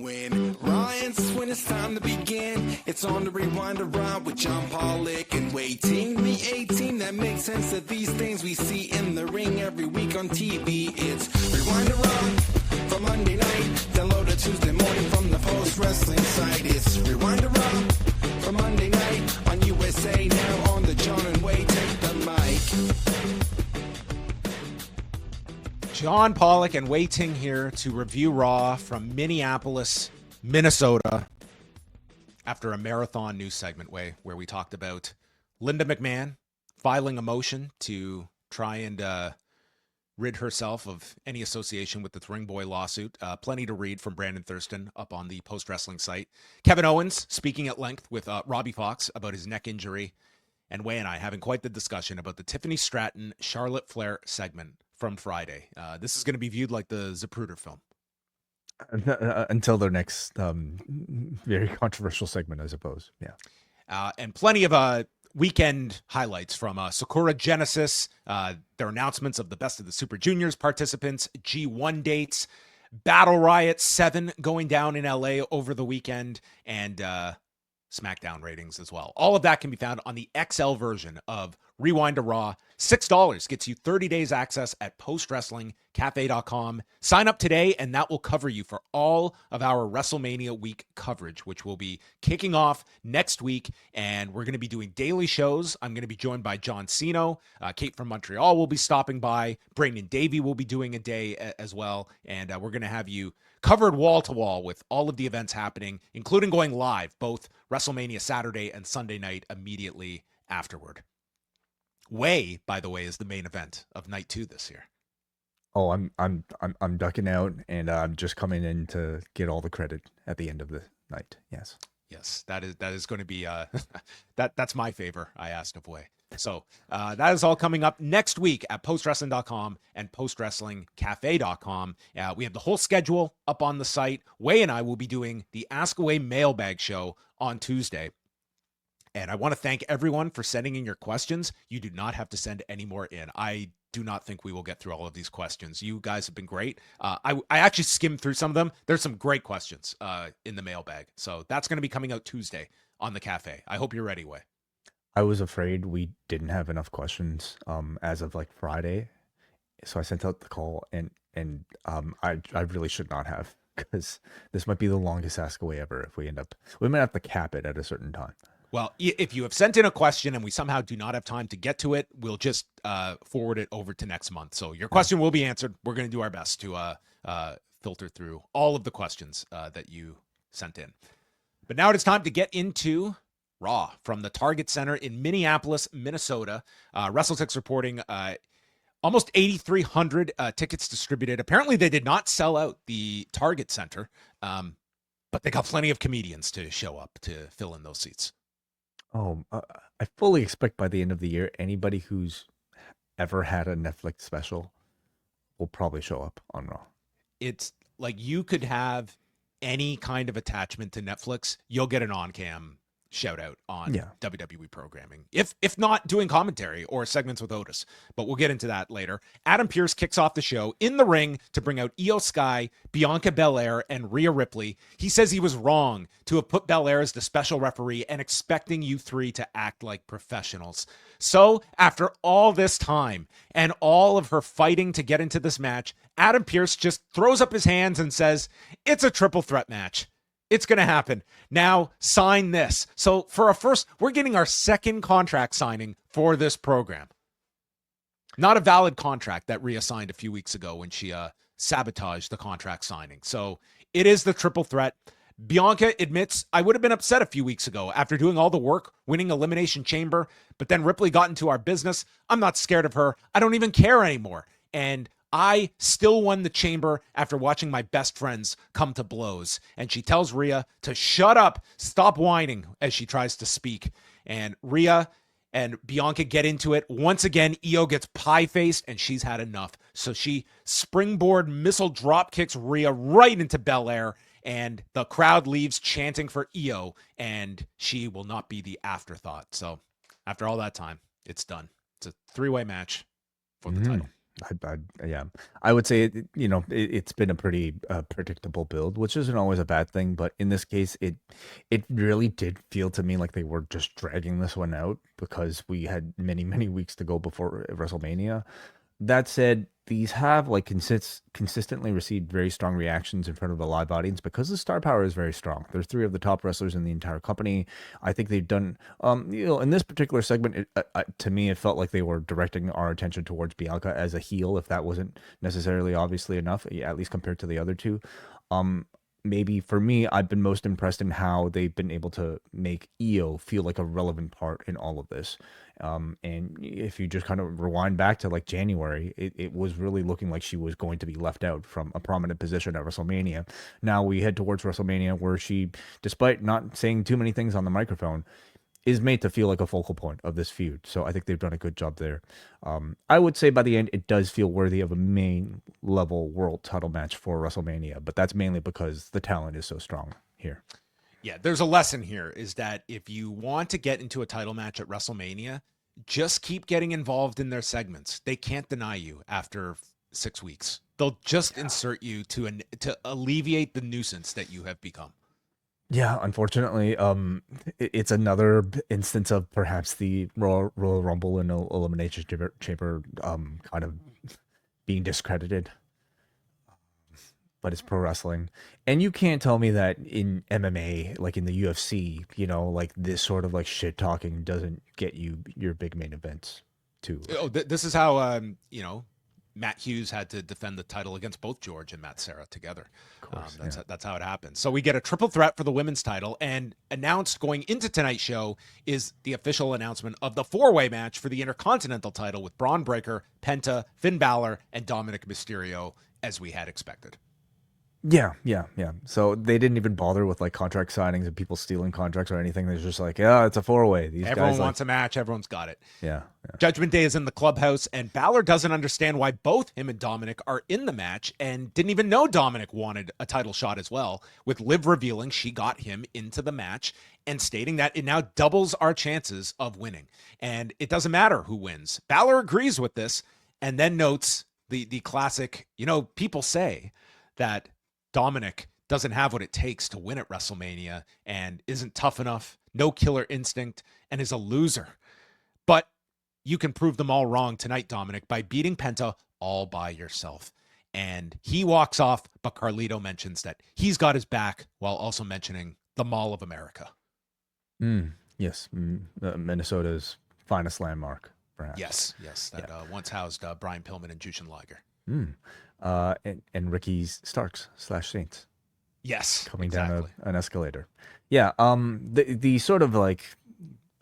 When Ryan's when it's time to begin, it's on the Rewind to Raw with John Pollock and Wai Ting. The A-Team that makes sense of these things we see in the ring every week on TV. It's Rewind to Raw for Monday night. Download it Tuesday morning from the Post Wrestling site. It's Rewind to Raw for Monday night on USA Now on the John and Wai Take the Mic. John Pollock and Wai Ting here to review Raw from Minneapolis, Minnesota, after a marathon news segment where we talked about Linda McMahon filing a motion to try and rid herself of any association with the ringboy lawsuit. Plenty to read from Brandon Thurston up on the Post Wrestling site. Kevin Owens speaking at length with Robbie Fox about his neck injury, and Wai and I having quite the discussion about the Tiffany Stratton Charlotte Flair segment from Friday. This is going to be viewed like the Zapruder film. Until their next very controversial segment, I suppose. Yeah. And plenty of weekend highlights from Sakura Genesis, their announcements of the Best of the Super Juniors participants, G1 dates, Battle Riot VII going down in LA over the weekend, and SmackDown ratings as well. All of that can be found on the XL version of Rewind to Raw. $6 gets you 30 days access at postwrestlingcafe.com. Sign up today, and that will cover you for all of our WrestleMania week coverage, which will be kicking off next week. And we're going to be doing daily shows. I'm going to be joined by John Cino. Kate from Montreal will be stopping by. Brandon Davey will be doing a day as well. And we're going to have you covered wall to wall with all of the events happening, including going live both WrestleMania Saturday and Sunday night immediately afterward. Wai, by the way, is the main event of night 2 this year. Oh, I'm ducking out, and I'm just coming in to get all the credit at the end of the night. Yes, that is going to be that's my favor I asked of Wai. So that is all coming up next week at postwrestling.com and postwrestlingcafe.com. We have the whole schedule up on the site. Wai and I will be doing the Ask Away mailbag show on Tuesday. And I want to thank everyone for sending in your questions. You do not have to send any more in. I do not think we will get through all of these questions. You guys have been great. I actually skimmed through some of them. There's some great questions in the mailbag. So that's going to be coming out Tuesday on the cafe. I hope you're ready, Wai. I was afraid we didn't have enough questions as of like Friday. So I sent out the call, and I really should not have, because this might be the longest Ask Away ever if we might have to cap it at a certain time. Well, if you have sent in a question and we somehow do not have time to get to it, we'll just forward it over to next month. So your question will be answered. We're going to do our best to filter through all of the questions that you sent in. But now it is time to get into Raw from the Target Center in Minneapolis, Minnesota. WrestleTix reporting almost 8,300 tickets distributed. Apparently, they did not sell out the Target Center, but they got plenty of comedians to show up to fill in those seats. Oh, I fully expect by the end of the year, anybody who's ever had a Netflix special will probably show up on Raw. It's like you could have any kind of attachment to Netflix. You'll get an on-cam shout out on WWE programming. If not doing commentary or segments with Otis, but we'll get into that later. Adam Pearce kicks off the show in the ring to bring out Io Sky, Bianca Belair, and Rhea Ripley. He says he was wrong to have put Belair as the special referee and expecting you three to act like professionals. So after all this time and all of her fighting to get into this match, Adam Pearce just throws up his hands and says, "It's a triple threat match. It's going to happen. Now sign this." So we're getting our second contract signing for this program. Not a valid contract that Rhea signed a few weeks ago when she sabotaged the contract signing. So it is the triple threat. Bianca admits, "I would have been upset a few weeks ago after doing all the work, winning Elimination Chamber, but then Ripley got into our business. I'm not scared of her. I don't even care anymore. And I still won the chamber after watching my best friends come to blows." And she tells Rhea to shut up, stop whining as she tries to speak. And Rhea and Bianca get into it. Once again, Io gets pie-faced and she's had enough. So she springboard missile drop kicks Rhea right into Belair, and the crowd leaves chanting for Io, and she will not be the afterthought. So after all that time, it's done. It's a 3-way match for the title. Yeah, I would say it's been a pretty predictable build, which isn't always a bad thing. But in this case, it really did feel to me like they were just dragging this one out because we had many weeks to go before WrestleMania. That said, these have like consistently received very strong reactions in front of the live audience because the star power is very strong. There's three of the top wrestlers in the entire company. I think they've done, in this particular segment, to me, it felt like they were directing our attention towards Bianca as a heel, if that wasn't necessarily obviously enough, at least compared to the other two. Maybe for me, I've been most impressed in how they've been able to make Io feel like a relevant part in all of this. And if you just kind of rewind back to like January, it was really looking like she was going to be left out from a prominent position at WrestleMania. Now we head towards WrestleMania where she, despite not saying too many things on the microphone, is made to feel like a focal point of this feud. So I think they've done a good job there. I would say by the end, it does feel worthy of a main level world title match for WrestleMania, but that's mainly because the talent is so strong here. Yeah, there's a lesson here is that if you want to get into a title match at WrestleMania, just keep getting involved in their segments. They can't deny you after 6 weeks. They'll just insert you to alleviate the nuisance that you have become. Yeah, unfortunately, it's another instance of perhaps the Royal Rumble and Elimination Chamber kind of being discredited. But it's pro wrestling. And you can't tell me that in MMA, like in the UFC, like this sort of like shit talking doesn't get you your big main events too. Oh, this is how, Matt Hughes had to defend the title against both George and Matt Serra together. Of course, that's how it happens. So we get a triple threat for the women's title, and announced going into tonight's show is the official announcement of the four-way match for the Intercontinental title with Braun Breaker, Penta, Finn Balor, and Dominik Mysterio, as we had expected. Yeah. So they didn't even bother with like contract signings and people stealing contracts or anything. They're just like, yeah, it's a four-way. Everyone guys wants a match. Everyone's got it. Yeah. Judgment Day is in the clubhouse, and Balor doesn't understand why both him and Dominik are in the match, and didn't even know Dominik wanted a title shot as well, with Liv revealing she got him into the match and stating that it now doubles our chances of winning. And it doesn't matter who wins. Balor agrees with this and then notes the classic, people say that Dominik doesn't have what it takes to win at WrestleMania and isn't tough enough, no killer instinct, and is a loser. But you can prove them all wrong tonight, Dominik, by beating Penta all by yourself. And he walks off, but Carlito mentions that he's got his back while also mentioning the Mall of America. Yes. Minnesota's finest landmark, perhaps. Yes. That once housed Brian Pillman and Jushin Liger. And Ricky Starks / Saints. Yes, coming down an escalator. Yeah. The sort of like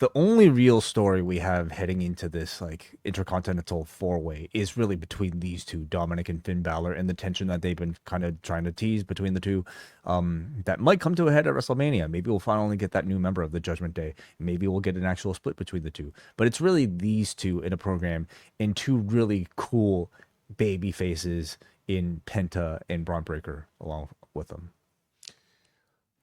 the only real story we have heading into this like Intercontinental four-way is really between these two, Dominik and Finn Balor, and the tension that they've been kind of trying to tease between the two. That might come to a head at WrestleMania. Maybe we'll finally get that new member of the Judgment Day. Maybe we'll get an actual split between the two. But it's really these two in a program and two really cool baby faces in Penta and Braun Breaker along with them.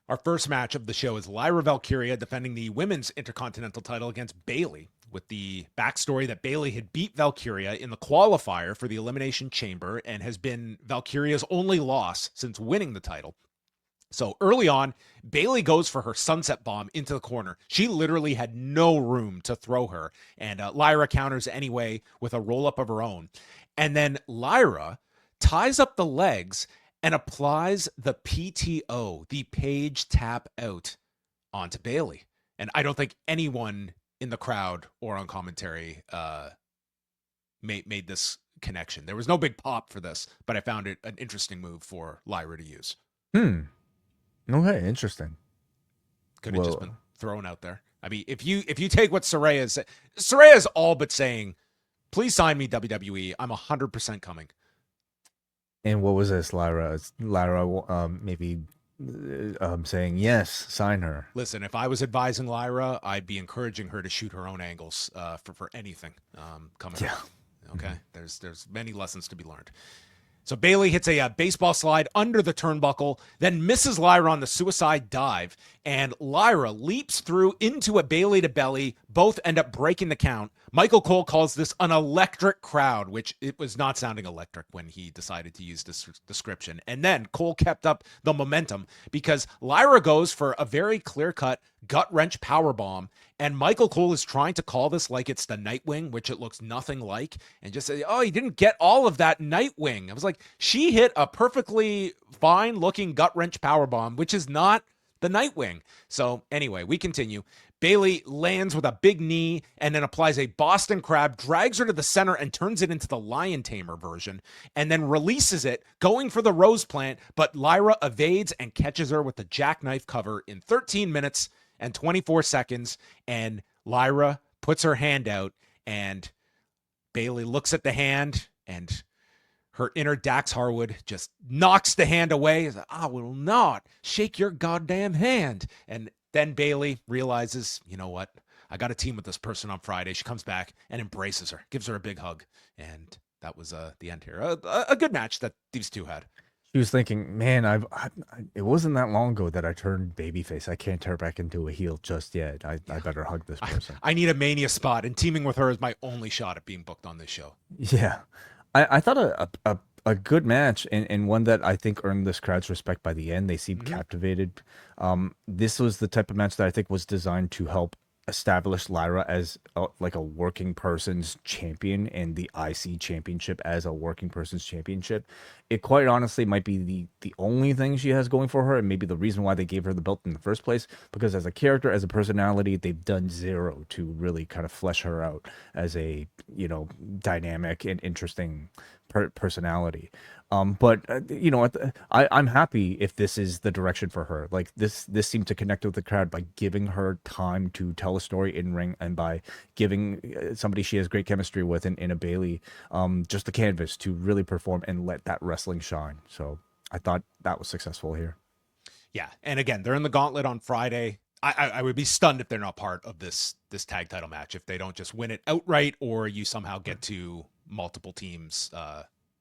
Our first match of the show is Lyra Valkyria defending the women's Intercontinental title against Bayley, with the backstory that Bayley had beat Valkyria in the qualifier for the Elimination Chamber and has been Valkyria's only loss since winning the title. So early on, Bayley goes for her sunset bomb into the corner. She literally had no room to throw her, and Lyra counters anyway with a roll-up of her own. And then Lyra ties up the legs and applies the PTO, the page tap out, onto Bayley. And I don't think anyone in the crowd or on commentary made this connection. There was no big pop for this, but I found it an interesting move for Lyra to use. Okay, interesting. Could have just been thrown out there. I mean, if you take what Saraya said, Saraya's all but saying, please sign me, WWE. I'm 100% coming. And what was this, Lyra? Maybe saying, yes, sign her. Listen, if I was advising Lyra, I'd be encouraging her to shoot her own angles for anything coming up. Okay, there's many lessons to be learned. So Bayley hits a baseball slide under the turnbuckle, then misses Lyra on the suicide dive, and Lyra leaps through into a Bayley to belly. Both end up breaking the count. Michael Cole calls this an electric crowd, which it was not sounding electric when he decided to use this description. And then Cole kept up the momentum because Lyra goes for a very clear-cut gut-wrench powerbomb, and Michael Cole is trying to call this like it's the Nightwing, which it looks nothing like, and just say, oh, he didn't get all of that Nightwing. I was like, she hit a perfectly fine-looking gut-wrench powerbomb, which is not the Nightwing. So anyway, we continue. Bayley lands with a big knee and then applies a Boston Crab, drags her to the center and turns it into the Lion Tamer version, and then releases it, going for the Rose Plant, but Lyra evades and catches her with the jackknife cover in 13 minutes and 24 seconds, and Lyra puts her hand out, and Bayley looks at the hand, and her inner Dax Harwood just knocks the hand away. I will not shake your goddamn hand. And then Bayley realizes, you know what? I got a team with this person on Friday. She comes back and embraces her, gives her a big hug. And that was the end here. A good match that these two had. She was thinking, man, it wasn't that long ago that I turned babyface. I can't turn back into a heel just yet. I better hug this person. I need a Mania spot, and teaming with her is my only shot at being booked on this show. Yeah. I thought a good match and one that I think earned this crowd's respect by the end. They seemed captivated. This was the type of match that I think was designed to help establish Lyra as like a working person's champion and the IC championship as a working person's championship. It quite honestly might be the only thing she has going for her, and maybe the reason why they gave her the belt in the first place, because as a character, as a personality, they've done zero to really kind of flesh her out as a, dynamic and interesting personality. But I'm happy if this is the direction for her. Like this seemed to connect with the crowd by giving her time to tell a story in ring, and by giving somebody she has great chemistry with in a Bayley, just the canvas to really perform and let that wrestling shine. So I thought that was successful here. Yeah, and again, they're in the gauntlet on Friday. I would be stunned if they're not part of this tag title match, if they don't just win it outright, or you somehow get to multiple teams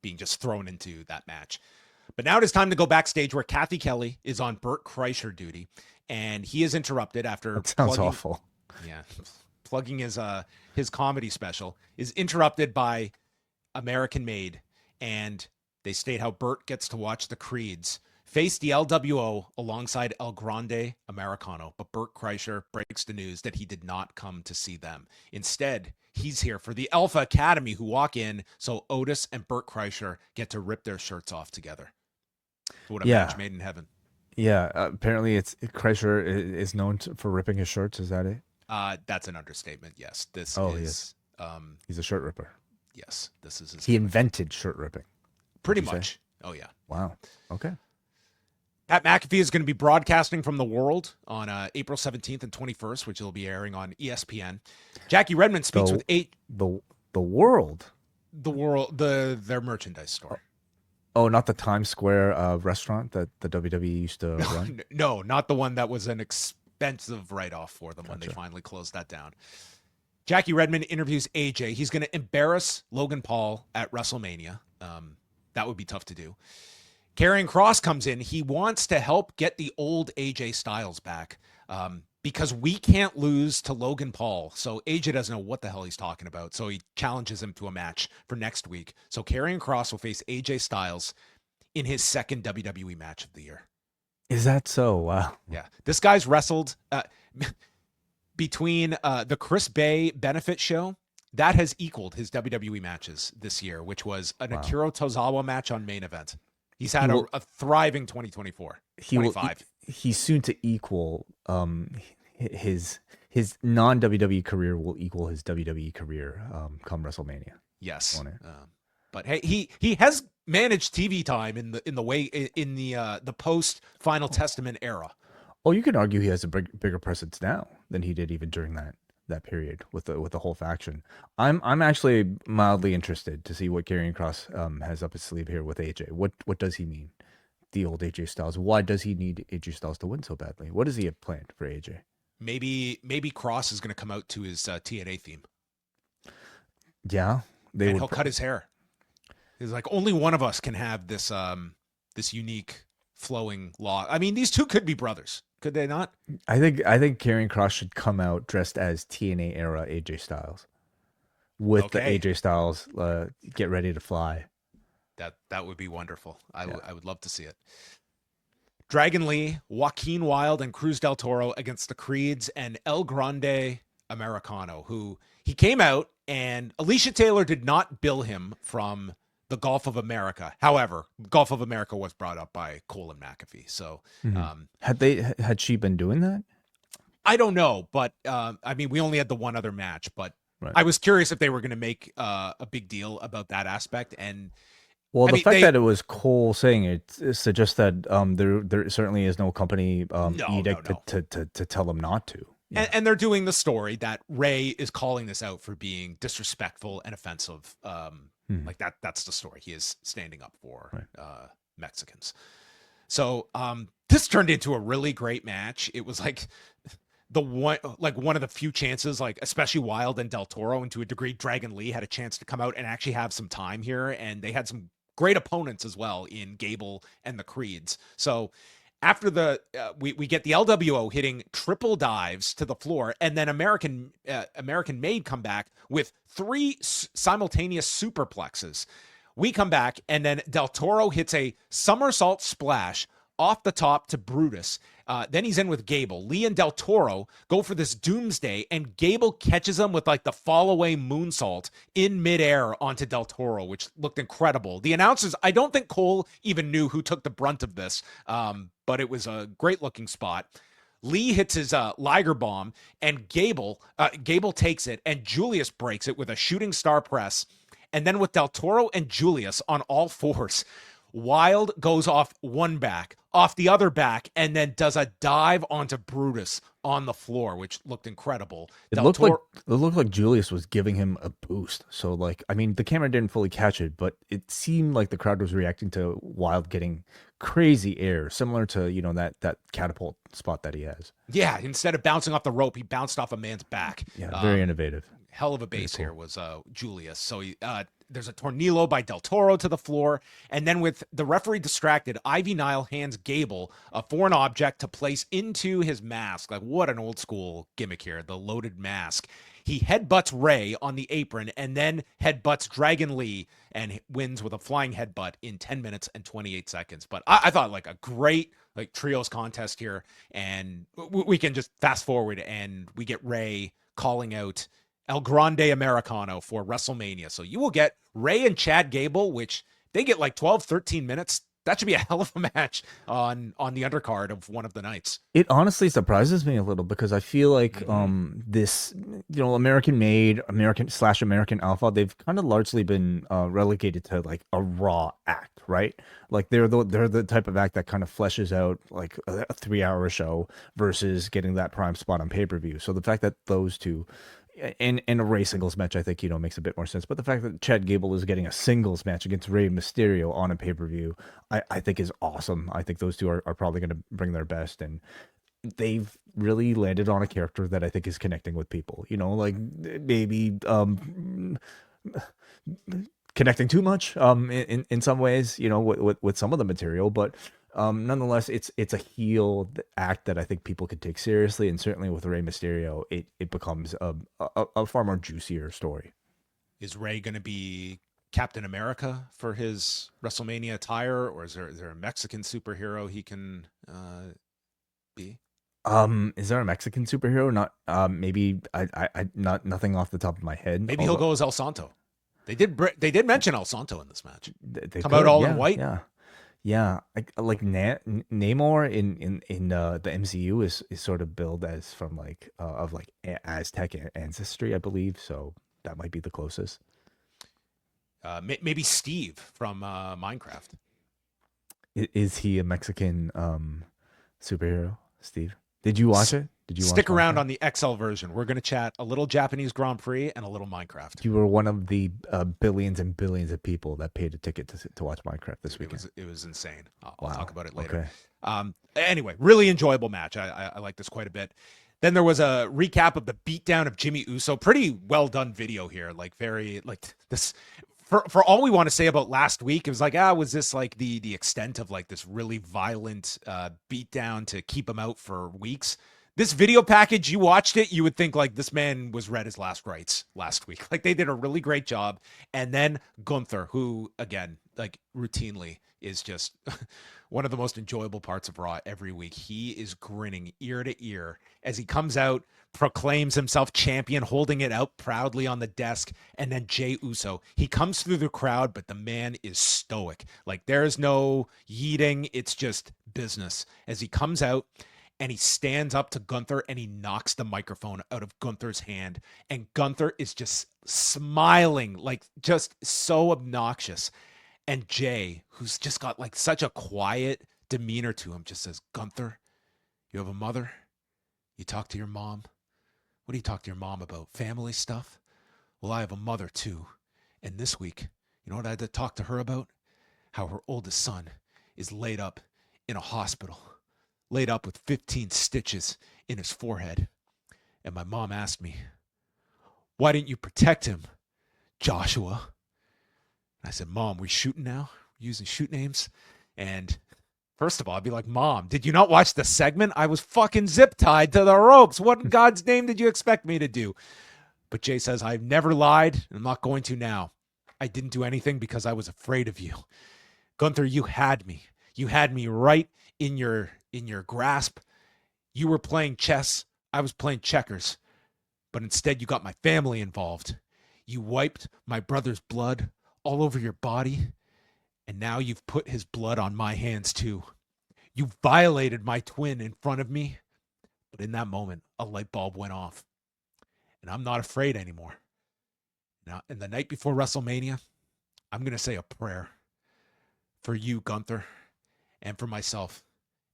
being just thrown into that match. But now it is time to go backstage where Kathy Kelly is on Burt Kreischer duty, and he is interrupted after that sounds awful. Yeah, plugging his comedy special, is interrupted by American Made, and they state how Burt gets to watch the Creeds face the L.W.O. alongside El Grande Americano, but Burt Kreischer breaks the news that he did not come to see them. Instead, he's here for the Alpha Academy, who walk in, so Otis and Burt Kreischer get to rip their shirts off together. What a match made in heaven. Yeah, apparently Kreischer is known for ripping his shirts. Is that it? That's an understatement, yes. This is... he's a shirt ripper. Yes, this is his... He invented shirt ripping. Pretty much. Say? Oh, yeah. Wow. Okay. Pat McAfee is going to be broadcasting from the World on April 17th and 21st, which will be airing on ESPN. Jackie Redmond speaks with the World. The World, their merchandise store. Oh, not the Times Square restaurant that the WWE used to run? No, not the one that was an expensive write-off for them when they finally closed that down. Jackie Redmond interviews AJ. He's going to embarrass Logan Paul at WrestleMania. That would be tough to do. Karrion Kross comes in. He wants to help get the old AJ Styles back because we can't lose to Logan Paul. So AJ doesn't know what the hell he's talking about. So he challenges him to a match for next week. So Karrion Kross will face AJ Styles in his second WWE match of the year. Is that so? Wow. Yeah. This guy's wrestled between the Chris Bay benefit show. That has equaled his WWE matches this year, which was an Akira Tozawa match on Main Event. He's had a thriving 2024. He's soon to equal his non-WWE career will equal his WWE career come WrestleMania. Yes. But hey, he has managed TV time in the post Final Testament era. Oh, you can argue he has a bigger presence now than he did even during that period with the whole faction. I'm actually mildly interested to see what Karrion Kross has up his sleeve here with AJ. What does he mean? The old AJ Styles. Why does he need AJ Styles to win so badly? What does he have planned for AJ? Maybe Kross is going to come out to his TNA theme. Yeah, he'll cut his hair. Because like only one of us can have this this unique flowing lock. I mean, these two could be brothers, could they not? I think Karrion Kross should come out dressed as TNA era AJ Styles, with the AJ Styles get ready to fly. That would be wonderful. I would love to see it. Dragon Lee, Joaquin Wilde, and Cruz del Toro against the Creeds and El Grande Americano, who he came out, and Alicia Taylor did not bill him from the Gulf of America. However, Gulf of America was brought up by Cole and McAfee. So had she been doing that? I don't know, but I mean, we only had the one other match, but right. I was curious if they were going to make a big deal about that aspect. And well, the fact that it was Cole saying it suggests that there certainly is no company edict to tell them not to. Yeah. And they're doing the story that Ray is calling this out for being disrespectful and offensive. Like that's the story. He is standing up for Mexicans. So this turned into a really great match. It was like one of the few chances, like especially Wilde and Del Toro, and to a degree Dragon Lee had a chance to come out and actually have some time here, and they had some great opponents as well in Gable and the Creeds. So after we get the L.W.O. hitting triple dives to the floor, and then American Made come back with 3 simultaneous superplexes. We come back, and then Del Toro hits a somersault splash off the top to Brutus. Then he's in with Gable. Lee and Del Toro go for this doomsday, and Gable catches him with like the fall away moonsault in midair onto Del Toro, which looked incredible. The announcers, I don't think Cole even knew who took the brunt of this, but it was a great looking spot. Lee hits his Liger bomb, and Gable takes it, and Julius breaks it with a shooting star press. And then with Del Toro and Julius on all fours, Wilde goes off one back, off the other back, and then does a dive onto Brutus on the floor, which looked incredible. It looked like Julius was giving him a boost. So, like, I mean, the camera didn't fully catch it, but it seemed like the crowd was reacting to Wilde getting crazy air, similar to, you know, that catapult spot that he has. Yeah, instead of bouncing off the rope, he bounced off a man's back. Yeah, very innovative. Hell of a base here was Julius. So there's a tornillo by Del Toro to the floor. And then with the referee distracted, Ivy Nile hands Gable a foreign object to place into his mask. Like, what an old school gimmick here, the loaded mask. He headbutts Ray on the apron and then headbutts Dragon Lee and wins with a flying headbutt in 10 minutes and 28 seconds. But I thought like a great like trios contest here. And we can just fast forward and we get Ray calling out El Grande Americano for WrestleMania. So you will get Ray and Chad Gable, which they get like 12, 13 minutes. That should be a hell of a match on the undercard of one of the nights. It honestly surprises me a little because I feel like this, you know, American Made, American Alpha, they've kind of largely been relegated to like a Raw act, right? Like they're the type of act that kind of fleshes out like a 3-hour show versus getting that prime spot on pay-per-view. So the fact that those two in a Ray singles match, I think, you know, makes a bit more sense. But the fact that Chad Gable is getting a singles match against Rey Mysterio on a pay-per-view, I think is awesome. I think those two are probably going to bring their best. And they've really landed on a character that I think is connecting with people. You know, like maybe connecting too much in some ways, you know, with some of the material. But nonetheless, it's a heel act that I think people could take seriously, and certainly with Rey Mysterio, it becomes a far more juicier story. Is Rey going to be Captain America for his WrestleMania attire, or is there a Mexican superhero he can be? Is there a Mexican superhero? Not maybe I not nothing off the top of my head. Maybe he'll go as El Santo. They did mention El Santo in this match. They come out all in white. Yeah, like Namor in the MCU is sort of billed as from like of like Aztec ancestry, I believe. So that might be the closest. Maybe Steve from Minecraft. Is he a Mexican superhero, Steve? Did you watch it? Stick around on the XL version. We're going to chat a little Japanese Grand Prix and a little Minecraft. You were one of the billions and billions of people that paid a ticket to watch Minecraft this weekend. It was insane. I'll talk about it later. Okay. Anyway, really enjoyable match. I like this quite a bit. Then there was a recap of the beatdown of Jimmy Uso. Pretty well done video here. Like very like this for all we want to say about last week, it was like, was this like the extent of like this really violent beatdown to keep him out for weeks? This video package, you watched it, you would think like this man was read his last rites last week. Like they did a really great job. And then Gunther, who again, like routinely is just one of the most enjoyable parts of Raw every week. He is grinning ear to ear as he comes out, proclaims himself champion, holding it out proudly on the desk. And then Jey Uso, he comes through the crowd, but the man is stoic. Like there's no yeeting. It's just business as he comes out. And he stands up to Gunther and he knocks the microphone out of Gunther's hand. And Gunther is just smiling, like just so obnoxious. And Jey, who's just got like such a quiet demeanor to him, just says, "Gunther, you have a mother? You talk to your mom? What do you talk to your mom about? Family stuff? Well, I have a mother too. And this week, you know what I had to talk to her about? How her oldest son is laid up in a hospital. Laid up with 15 stitches in his forehead. And my mom asked me, why didn't you protect him, Joshua?" And I said, "Mom, we shooting now? Using shoot names?" And first of all, I'd be like, "Mom, did you not watch the segment? I was fucking zip tied to the ropes. What in God's name did you expect me to do?" But Jey says, "I've never lied, and I'm not going to now. I didn't do anything because I was afraid of you. Gunther, you had me. You had me right in your grasp. You were playing chess. I was playing checkers. But instead, you got my family involved. You wiped my brother's blood all over your body. And now you've put his blood on my hands too. You violated my twin in front of me." But in that moment, a light bulb went off. And I'm not afraid anymore. Now, and the night before WrestleMania, I'm going to say a prayer for you, Gunther, and for myself,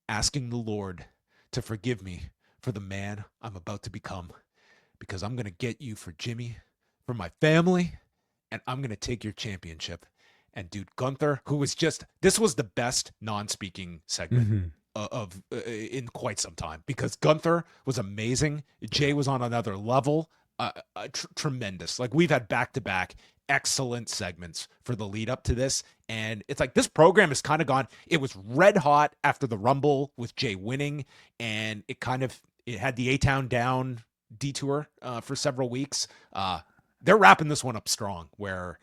asking the Lord to forgive me for the man I'm about to become, because I'm going to get you for Jimmy, for my family, and I'm going to take your championship. And dude, Gunther, who was just, this was the best non-speaking segment of in quite some time, because Gunther was amazing. Jey was on another level, tremendous. Like we've had back-to-back excellent segments for the lead up to this. And it's like this program has kind of gone, it was red hot after the Rumble with Jey winning. And it had the A-Town down detour for several weeks. They're wrapping this one up strong where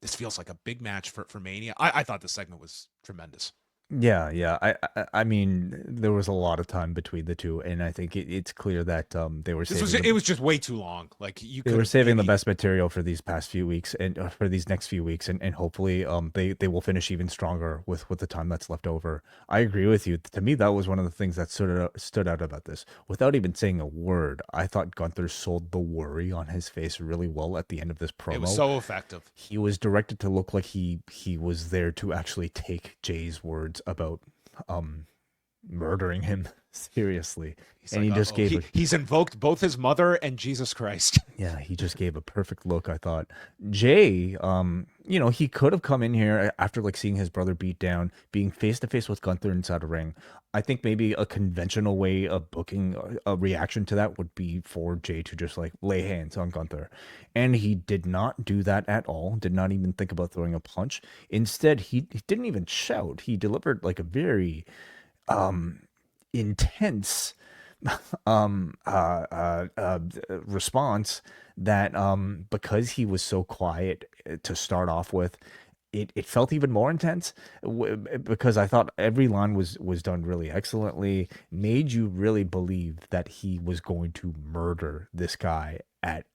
this feels like a big match for Mania. I thought this segment was tremendous. Yeah. I mean, there was a lot of time between the two, and I think it's clear that they were saving. It was just way too long. Like they were saving the best material for these past few weeks and for these next few weeks, and hopefully they will finish even stronger with the time that's left over. I agree with you. To me, that was one of the things that stood out about this. Without even saying a word, I thought Gunther sold the worry on his face really well at the end of this promo. It was so effective. He was directed to look like he was there to actually take Jey's words about murdering him seriously. And like, he just he's invoked both his mother and Jesus Christ. Yeah, he just gave a perfect look, I thought. Jey, he could have come in here after like seeing his brother beat down, being face to face with Gunther inside a ring. I think maybe a conventional way of booking a reaction to that would be for Jey to just like lay hands on Gunther. And he did not do that at all, did not even think about throwing a punch. Instead, he didn't even shout. He delivered like a very intense response that because he was so quiet to start off with, it felt even more intense because I thought every line was done really excellently, made you really believe that he was going to murder this guy at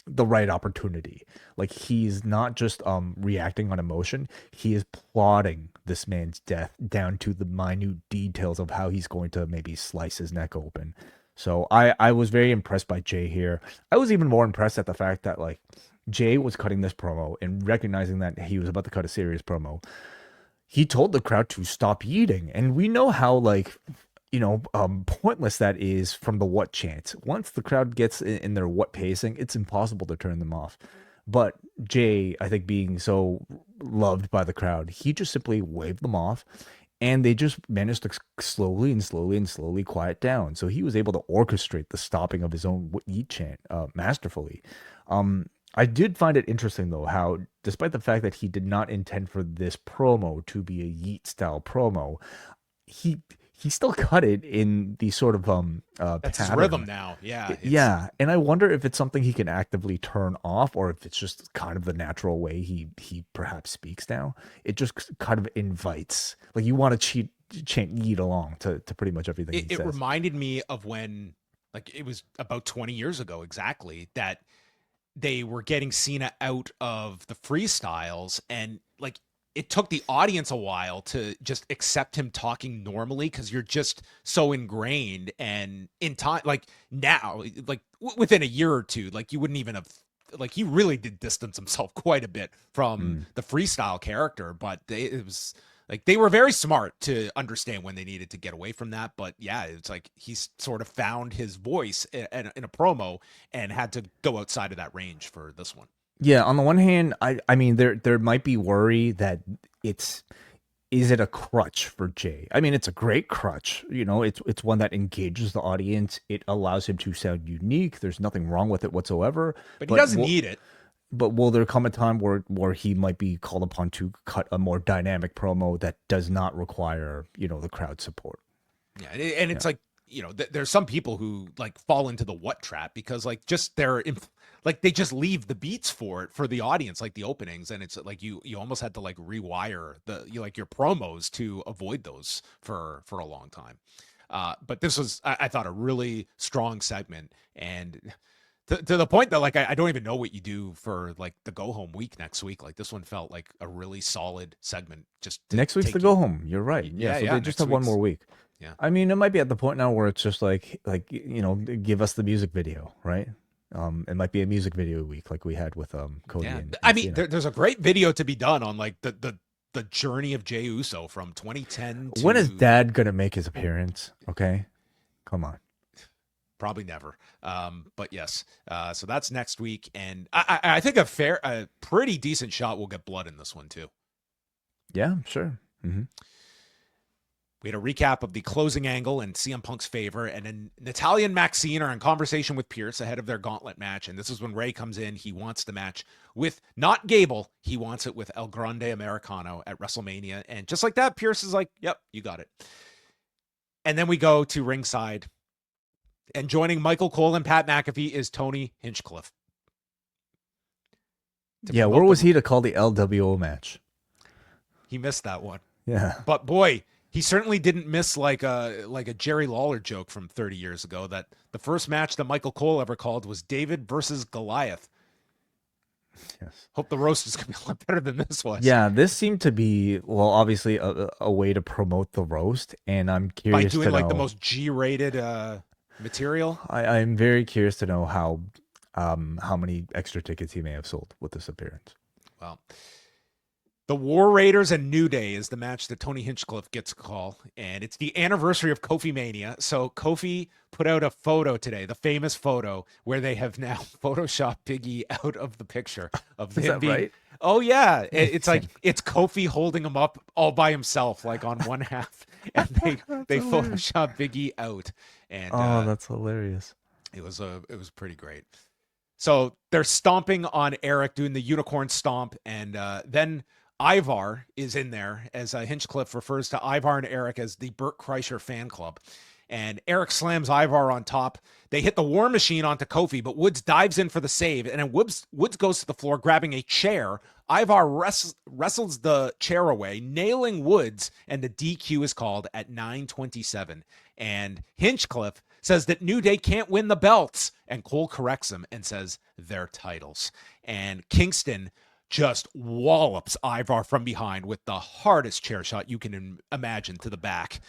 the right opportunity. Like he's not just reacting on emotion, he is plotting this man's death down to the minute details of how he's going to maybe slice his neck open. So I was very impressed by Jey here. I was even more impressed at the fact that like Jey was cutting this promo and recognizing that he was about to cut a serious promo. He told the crowd to stop eating, and we know how like pointless that is from the what chant. Once the crowd gets in their what pacing, it's impossible to turn them off. But Jey, I think being so loved by the crowd, he just simply waved them off, and they just managed to slowly quiet down. So he was able to orchestrate the stopping of his own eat chant masterfully. I did find it interesting though how, despite the fact that he did not intend for this promo to be a Yeet style promo, he still cut it in the sort of That's his pattern. rhythm now. Yeah. Yeah, and I wonder if it's something he can actively turn off, or if it's just kind of the natural way he perhaps speaks now. It just kind of invites, like, you want to chant Yeet along to pretty much everything he says. It reminded me of when, like, it was about 20 years ago exactly, that they were getting Cena out of the freestyles, and like it took the audience a while to just accept him talking normally, because you're just so ingrained. And in time, like now, like within a year or two, like you wouldn't even have, like, he really did distance himself quite a bit from the freestyle character. But it was like they were very smart to understand when they needed to get away from that. But yeah, it's like he's sort of found his voice in a promo and had to go outside of that range for this one. Yeah, on the one hand, I mean there might be worry that is it a crutch for Jey? I mean, it's a great crutch. You know, it's one that engages the audience. It allows him to sound unique. There's nothing wrong with it whatsoever. But he doesn't need it. But will there come a time where he might be called upon to cut a more dynamic promo that does not require, the crowd support? Yeah, and it's like, there's some people who like fall into the what trap, because like just they just leave the beats for the audience, like the openings, and it's like you almost had to like rewire your promos to avoid those for a long time. But this was, I thought, a really strong segment, and to the point that like I don't even know what you do for like the go home week next week. Like this one felt like a really solid segment. Just next week's the go home. You're right. Yeah, so they just have one more week. Yeah. I mean, it might be at the point now where it's just like give us the music video, right? It might be a music video week like we had with Cody. Yeah. And I mean, there's a great video to be done on like the journey of Jey Uso from 2010 to... When is Dad gonna make his appearance? Okay, come on. Probably never. But yes. So that's next week, and I think a pretty decent shot will get blood in this one too. Yeah, sure. Mm-hmm. We had a recap of the closing angle and CM Punk's favor, and then Natalya and Maxine are in conversation with Pierce ahead of their gauntlet match. And this is when Ray comes in. He wants the match with not Gable. He wants it with El Grande Americano at WrestleMania. And just like that, Pierce is like, yep, you got it. And then we go to ringside, and joining Michael Cole and Pat McAfee is Tony Hinchcliffe. Yeah, where was he to call the L.W.O match? He missed that one. Yeah. But boy, he certainly didn't miss like a Jerry Lawler joke from 30 years ago, that the first match that Michael Cole ever called was David versus Goliath. Yes. Hope the roast is going to be a lot better than this was. Yeah, this seemed to be, well, obviously a way to promote the roast, and I'm curious by doing to like know, the most G-rated material. I'm very curious to know how many extra tickets he may have sold with this appearance. Well, the War Raiders and New Day is the match that Tony Hinchcliffe gets a call, and it's the anniversary of Kofi Mania. So Kofi put out a photo today, the famous photo where they have now photoshopped Biggie out of the picture of him being, right? Oh yeah, it's like it's Kofi holding him up all by himself, like on one half, and they photoshopped Biggie out. And that's hilarious. It was pretty great. So they're stomping on Eric, doing the unicorn stomp, and then Ivar is in there, as Hinchcliffe refers to Ivar and Eric as the Burt Kreischer fan club. And Eric slams Ivar on top. They hit the War Machine onto Kofi, but Woods dives in for the save. And then Woods goes to the floor, grabbing a chair. Ivar wrestles the chair away, nailing Woods, and the DQ is called at 9:27. And Hinchcliffe says that New Day can't win the belts. And Cole corrects him and says they're titles. And Kingston just wallops Ivar from behind with the hardest chair shot you can imagine to the back.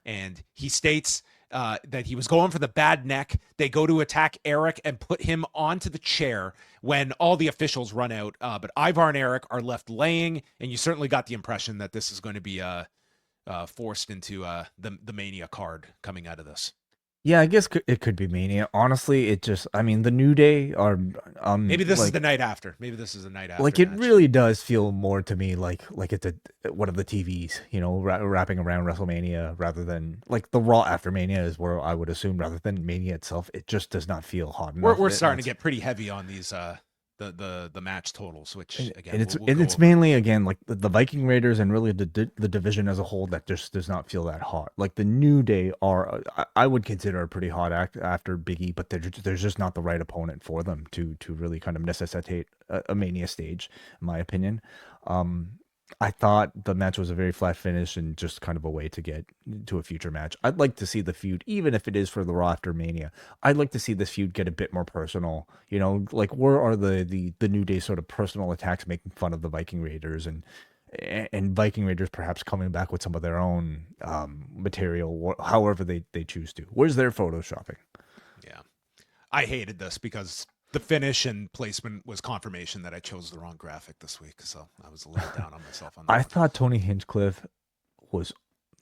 And he states that he was going for the bad neck. They go to attack Eric and put him onto the chair when all the officials run out. But Ivar and Eric are left laying, and you certainly got the impression that this is going to be forced into the Mania card coming out of this. Yeah, I guess it could be Mania. Honestly, the New Day are... maybe this is the night after. Maybe this is the night after. Like, it really does feel more to me like it's one of the TVs, wrapping around WrestleMania, rather than... Like, the Raw after Mania is where I would assume, rather than Mania itself. It just does not feel hot enough. We're starting to get pretty heavy on these the match totals, which again, and it's mainly again like the Viking Raiders and really the division as a whole that just does not feel that hot. Like the New Day are, I would consider a pretty hot act after Biggie, but there's just not the right opponent for them to really kind of necessitate a Mania stage, in my opinion. I thought the match was a very flat finish and just kind of a way to get to a future match. I'd like to see the feud, even if it is for the Raw after Mania. I'd like to see this feud get a bit more personal. You know, like where are the New Day sort of personal attacks making fun of the Viking Raiders and Viking Raiders perhaps coming back with some of their own material, however they choose to. Where's their photoshopping? Yeah, I hated this because the finish and placement was confirmation that I chose the wrong graphic this week, so I was a little down on myself on that. I thought Tony Hinchcliffe was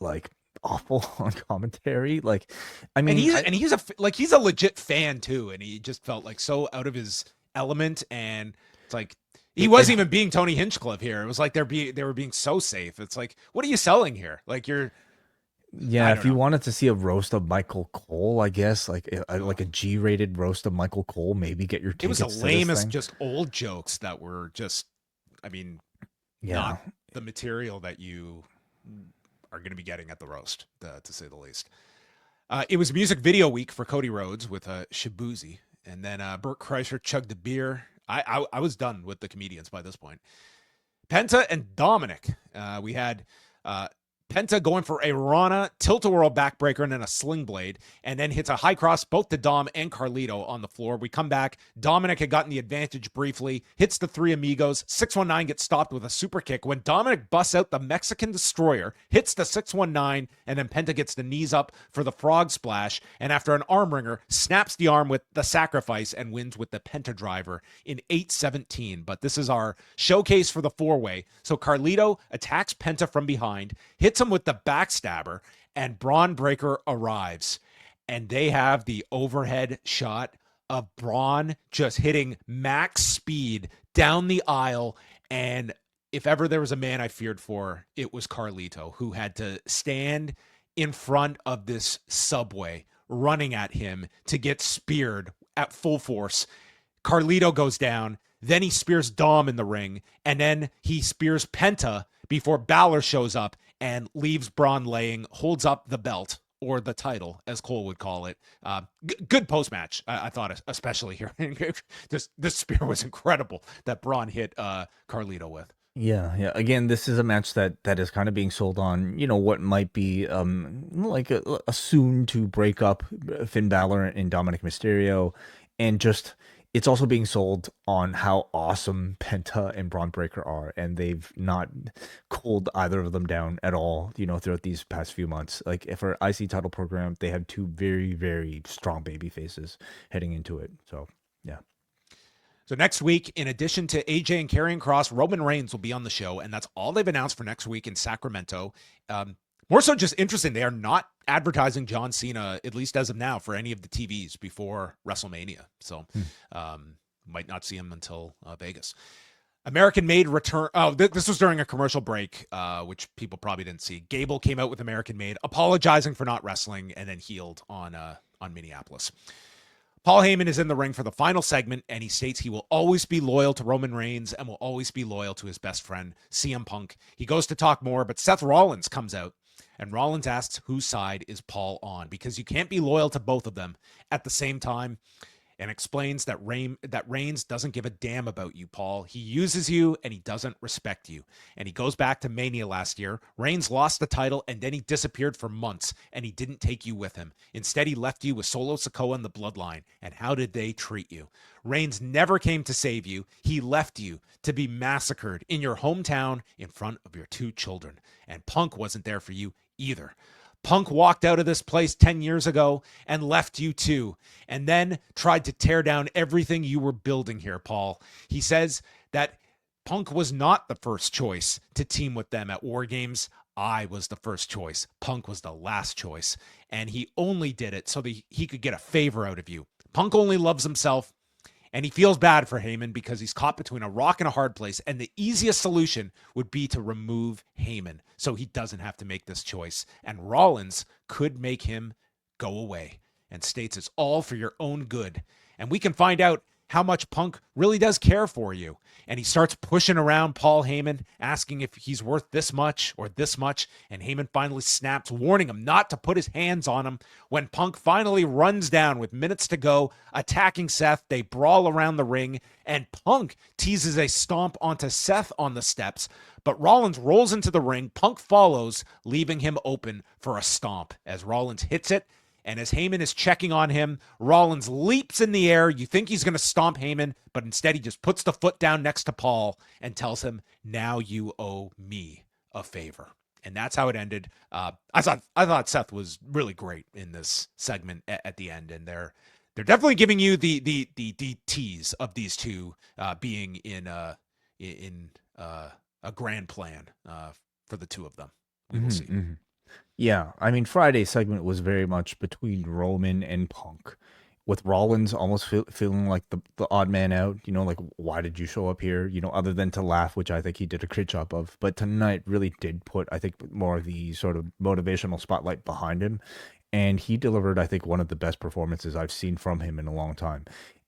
like awful on commentary. Like, I mean, he's a legit fan too, and he just felt like so out of his element, and it's like he wasn't even being Tony Hinchcliffe here. It was like they were being so safe. It's like, what are you selling here? Like you're. Yeah, if you wanted to see a roast of Michael Cole, I guess like a G-rated roast of Michael Cole, maybe get your tickets. It was the lamest, just old jokes that were just, I mean, not the material that you are going to be getting at the roast, to say the least. It was music video week for Cody Rhodes with Shibuzi, and then Burt Kreischer chugged a beer. I was done with the comedians by this point. Penta and Dominik. We had Penta going for a Rana tilt-a-whirl backbreaker and then a sling blade, and then hits a high cross both to Dom and Carlito on the floor. We come back. Dominik had gotten the advantage briefly, hits the three amigos. 619 gets stopped with a super kick when Dominik busts out the Mexican Destroyer, hits the 619, and then Penta gets the knees up for the frog splash, and after an arm wringer, snaps the arm with the sacrifice and wins with the Penta driver in 8:17. But this is our showcase for the four-way. So Carlito attacks Penta from behind, hits him with the backstabber, and Braun Breaker arrives, and they have the overhead shot of Braun just hitting max speed down the aisle. And if ever there was a man I feared for, it was Carlito, who had to stand in front of this subway running at him to get speared at full force. Carlito goes down, then he spears Dom in the ring, and then he spears Penta before Balor shows up and leaves Braun laying, holds up the belt, or the title, as Cole would call it. Good post-match, I thought, especially here. This spear was incredible that Braun hit Carlito with. Yeah. Again, this is a match that is kind of being sold on, you know, what might be like a soon to break up Finn Balor and Dominik Mysterio, and just it's also being sold on how awesome Penta and Braun Breaker are, and they've not cooled either of them down at all, you know, throughout these past few months. Like for IC title program, they have two very, very strong baby faces heading into it. So, yeah. So next week, in addition to AJ and Karrion Kross, Roman Reigns will be on the show, and that's all they've announced for next week in Sacramento. More so just interesting, they are not advertising John Cena, at least as of now, for any of the TVs before WrestleMania. So might not see him until Vegas. American Made return. Oh, this was during a commercial break, which people probably didn't see. Gable came out with American Made, apologizing for not wrestling, and then healed on Minneapolis. Paul Heyman is in the ring for the final segment, and he states he will always be loyal to Roman Reigns and will always be loyal to his best friend, CM Punk. He goes to talk more, but Seth Rollins comes out, and Rollins asks whose side is Paul on, because you can't be loyal to both of them at the same time, and explains that Reigns doesn't give a damn about you, Paul. He uses you, and he doesn't respect you. And he goes back to Mania last year. Reigns lost the title, and then he disappeared for months, and he didn't take you with him. Instead, he left you with Solo Sikoa and the Bloodline. And how did they treat you? Reigns never came to save you. He left you to be massacred in your hometown in front of your two children. And Punk wasn't there for you either. Punk walked out of this place 10 years ago and left you too, and then tried to tear down everything you were building here, Paul. He says that Punk was not the first choice to team with them at War Games. I was the first choice. Punk was the last choice, and he only did it so that he could get a favor out of you. Punk only loves himself, and he feels bad for Heyman because he's caught between a rock and a hard place, and the easiest solution would be to remove Heyman so he doesn't have to make this choice. And Rollins could make him go away, and states it's all for your own good. And we can find out how much Punk really does care for you. And he starts pushing around Paul Heyman, asking if he's worth this much or this much. And Heyman finally snaps, warning him not to put his hands on him. When Punk finally runs down with minutes to go, attacking Seth, they brawl around the ring, and Punk teases a stomp onto Seth on the steps. But Rollins rolls into the ring. Punk follows, leaving him open for a stomp as Rollins hits it. And as Heyman is checking on him, Rollins leaps in the air. You think he's going to stomp Heyman, but instead he just puts the foot down next to Paul and tells him, "Now you owe me a favor." And that's how it ended. I thought Seth was really great in this segment at the end, and they're definitely giving you the tease of these two being in a grand plan for the two of them. We will see. Mm-hmm. Yeah, I mean, Friday's segment was very much between Roman and Punk, with Rollins almost feeling like the odd man out, like, why did you show up here, other than to laugh, which I think he did a great job of. But tonight really did put, I think, more of the sort of motivational spotlight behind him. And he delivered, I think, one of the best performances I've seen from him in a long time.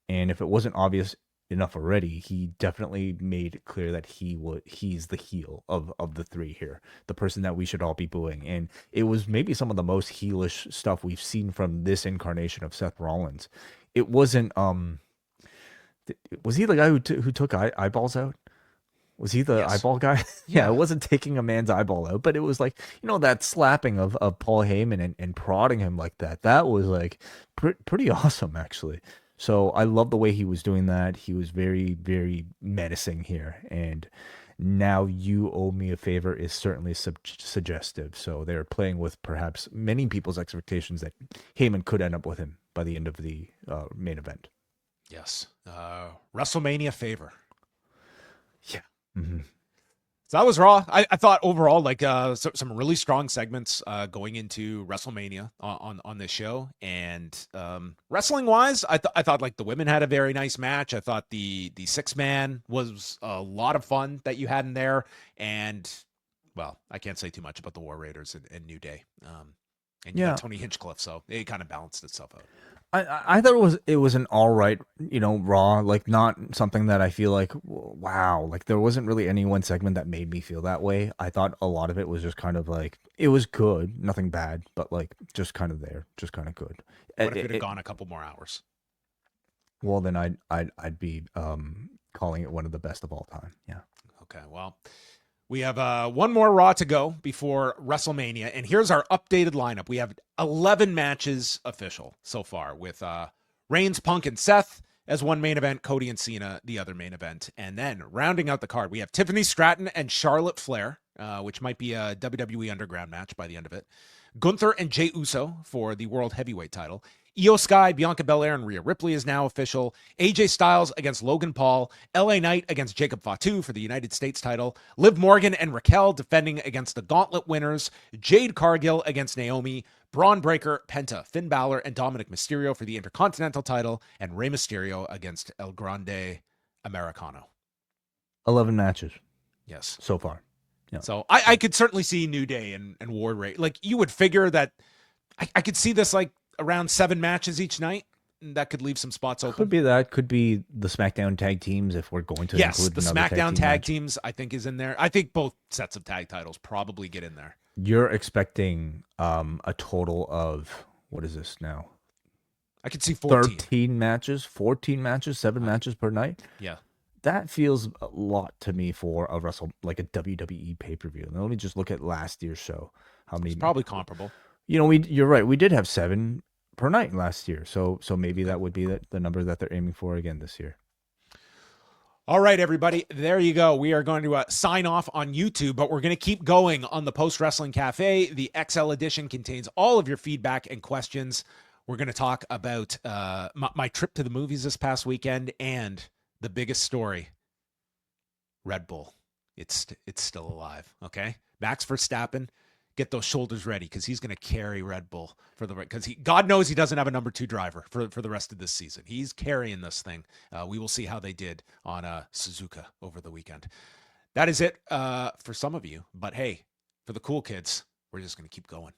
And if it wasn't obvious enough already, he definitely made it clear that he's the heel of the three here, the person that we should all be booing. And it was maybe some of the most heelish stuff we've seen from this incarnation of Seth Rollins. It wasn't was he the guy who took eyeballs out? Was he the eyeball guy? Yeah, it wasn't taking a man's eyeball out, but it was like, that slapping of Paul Heyman and prodding him like that. That was like pretty awesome, actually. So I love the way he was doing that. He was very, very menacing here. And "now you owe me a favor" is certainly suggestive. So they're playing with perhaps many people's expectations that Heyman could end up with him by the end of the main event. Yes. WrestleMania favor. Yeah. Mm-hmm. So that was Raw. I thought overall, like some really strong segments going into WrestleMania on this show. And wrestling wise, I thought like the women had a very nice match. I thought the 6-man was a lot of fun that you had in there. And well, I can't say too much about the War Raiders and New Day. And you got Tony Hinchcliffe, so it kind of balanced itself out. I thought it was an all right, Raw, like not something that I feel like, wow, like there wasn't really any one segment that made me feel that way. I thought a lot of it was just kind of like, it was good, nothing bad, but like just kind of there, just kind of good. What if it had gone a couple more hours? Well, then I'd be calling it one of the best of all time. Yeah. Okay. Well, we have one more Raw to go before WrestleMania, and here's our updated lineup. We have 11 matches official so far, with Reigns, Punk, and Seth as one main event, Cody and Cena the other main event. And then rounding out the card, we have Tiffany, Stratton, and Charlotte Flair, which might be a WWE Underground match by the end of it. Gunther and Jey Uso for the World Heavyweight title. Io Sky, Bianca Belair, and Rhea Ripley is now official. AJ Styles against Logan Paul. LA Knight against Jacob Fatu for the United States title. Liv Morgan and Raquel defending against the Gauntlet winners. Jade Cargill against Naomi. Braun Breaker, Penta, Finn Balor, and Dominik Mysterio for the Intercontinental title. And Rey Mysterio against El Grande Americano. 11 matches. Yes. So far. Yeah. So I could certainly see New Day and War Raiders. Like, you would figure that I could see this like around 7 matches each night. That could leave some spots open. Could be that. Could be the SmackDown tag teams if we're going to include the SmackDown tag teams, I think, is in there. I think both sets of tag titles probably get in there. You're expecting a total of, what is this now? I could see 14 matches, 14 matches, 7 matches per night. Yeah. That feels a lot to me for a like a WWE pay-per-view. Now, let me just look at last year's show. How many? It's probably comparable. You're right. We did have 7 per night last year. So maybe that would be the number that they're aiming for again this year. All right, everybody. There you go. We are going to sign off on YouTube, but we're going to keep going on the Post Wrestling Cafe. The XL edition contains all of your feedback and questions. We're going to talk about my trip to the movies this past weekend and the biggest story, Red Bull. It's still alive, okay? Max Verstappen, get those shoulders ready because he's going to carry Red Bull because God knows he doesn't have a number 2 driver for the rest of this season. He's carrying this thing. We will see how they did on Suzuka over the weekend. That is it for some of you, but hey, for the cool kids, we're just going to keep going.